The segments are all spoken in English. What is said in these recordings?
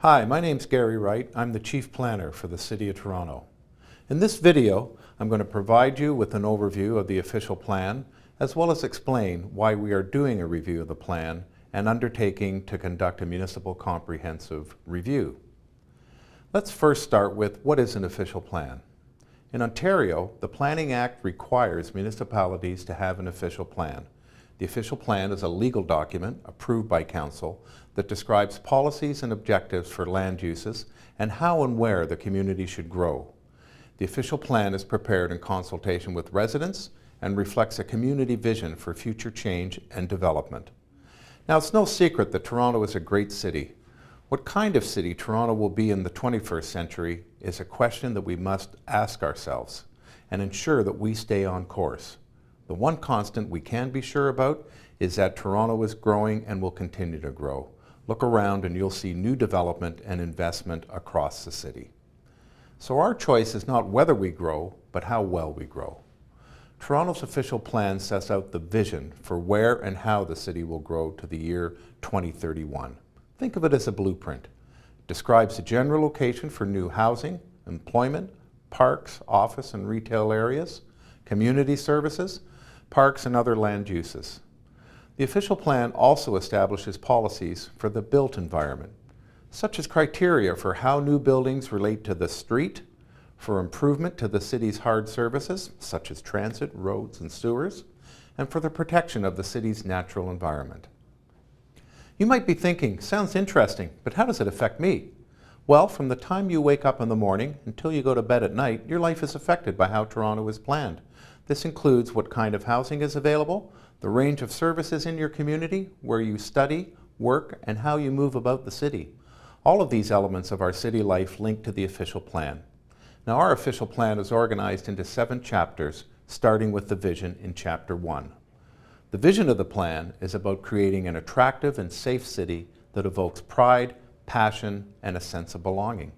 Hi, my name's Gary Wright. I'm the Chief Planner for the City of Toronto. In this video, I'm going to provide you with an overview of the official plan, as well as explain why we are doing a review of the plan and undertaking to conduct a municipal comprehensive review. Let's first start with what is an official plan. In Ontario, the Planning Act requires municipalities to have an official plan. The official plan is a legal document approved by Council that describes policies and objectives for land uses and how and where the community should grow. The official plan is prepared in consultation with residents and reflects a community vision for future change and development. Now, it's no secret that Toronto is a great city. What kind of city Toronto will be in the 21st century is a question that we must ask ourselves and ensure that we stay on course. The one constant we can be sure about is that Toronto is growing and will continue to grow. Look around and you'll see new development and investment across the city. So our choice is not whether we grow, but how well we grow. Toronto's official plan sets out the vision for where and how the city will grow to the year 2031. Think of it as a blueprint. It describes the general location for new housing, employment, parks, office and retail areas, community services, parks and other land uses. The official plan also establishes policies for the built environment, such as criteria for how new buildings relate to the street, for improvement to the city's hard services, such as transit, roads and sewers, and for the protection of the city's natural environment. You might be thinking, sounds interesting, but how does it affect me? Well, from the time you wake up in the morning until you go to bed at night, your life is affected by how Toronto is planned. This includes what kind of housing is available, the range of services in your community, where you study, work, and how you move about the city. All of these elements of our city life link to the official plan. Now, our official plan is organized into 7 chapters, starting with the vision in Chapter 1. The vision of the plan is about creating an attractive and safe city that evokes pride, passion, and a sense of belonging.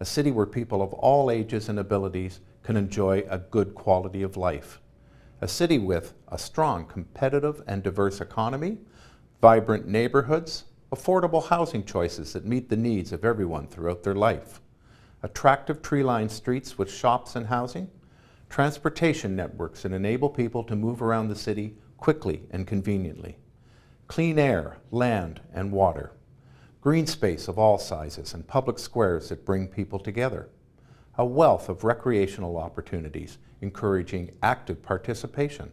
A city where people of all ages and abilities can enjoy a good quality of life. A city with a strong, competitive, and diverse economy, vibrant neighborhoods, affordable housing choices that meet the needs of everyone throughout their life, attractive tree-lined streets with shops and housing, transportation networks that enable people to move around the city quickly and conveniently, clean air, land, and water, green space of all sizes, and public squares that bring people together, a wealth of recreational opportunities encouraging active participation,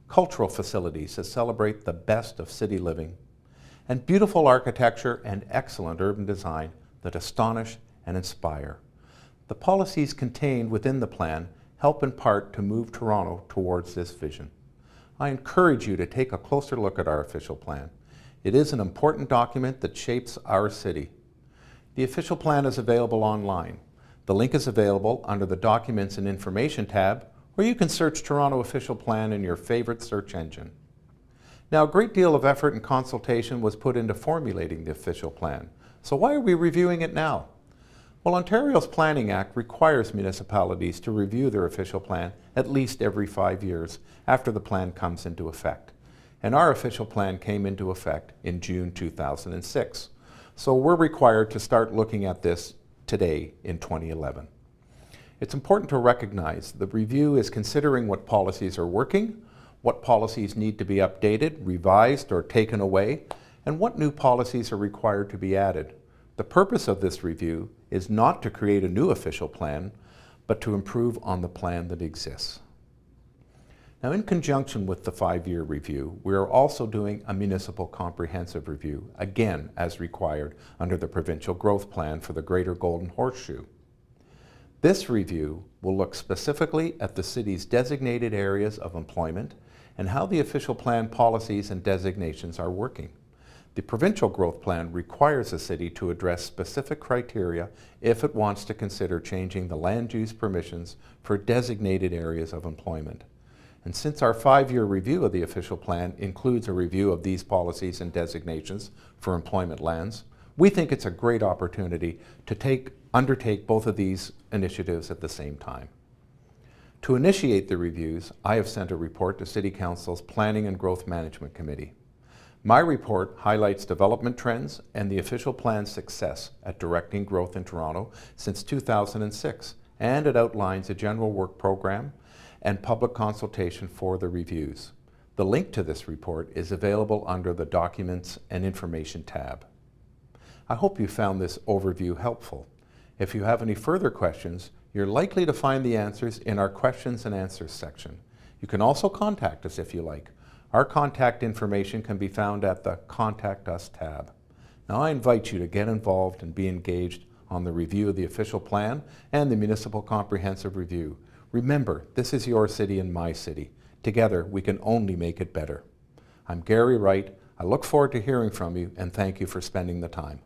cultural facilities that celebrate the best of city living, and beautiful architecture and excellent urban design that astonish and inspire. The policies contained within the plan help in part to move Toronto towards this vision. I encourage you to take a closer look at our official plan. It is an important document that shapes our city. The official plan is available online. The link is available under the Documents and Information tab, or you can search Toronto Official Plan in your favorite search engine. Now, a great deal of effort and consultation was put into formulating the official plan. So why are we reviewing it now? Well, Ontario's Planning Act requires municipalities to review their official plan at least every 5 years after the plan comes into effect. And our official plan came into effect in June 2006. So we're required to start looking at this today in 2011. It's important to recognize the review is considering what policies are working, what policies need to be updated, revised, or taken away, and what new policies are required to be added. The purpose of this review is not to create a new official plan, but to improve on the plan that exists. Now, in conjunction with the 5-year review, we are also doing a municipal comprehensive review, again as required under the Provincial Growth Plan for the Greater Golden Horseshoe. This review will look specifically at the city's designated areas of employment and how the official plan policies and designations are working. The Provincial Growth Plan requires the city to address specific criteria if it wants to consider changing the land use permissions for designated areas of employment. And since our 5-year review of the official plan includes a review of these policies and designations for employment lands, we think it's a great opportunity to undertake both of these initiatives at the same time. To initiate the reviews, I have sent a report to City Council's Planning and Growth Management Committee. My report highlights development trends and the official plan's success at directing growth in Toronto since 2006, and it outlines a general work program and public consultation for the reviews. The link to this report is available under the Documents and Information tab. I hope you found this overview helpful. If you have any further questions, you're likely to find the answers in our questions and answers section. You can also contact us if you like. Our contact information can be found at the Contact Us tab. Now I invite you to get involved and be engaged on the review of the official plan and the Municipal Comprehensive Review. Remember, this is your city and my city. Together, we can only make it better. I'm Gary Wright. I look forward to hearing from you, and thank you for spending the time.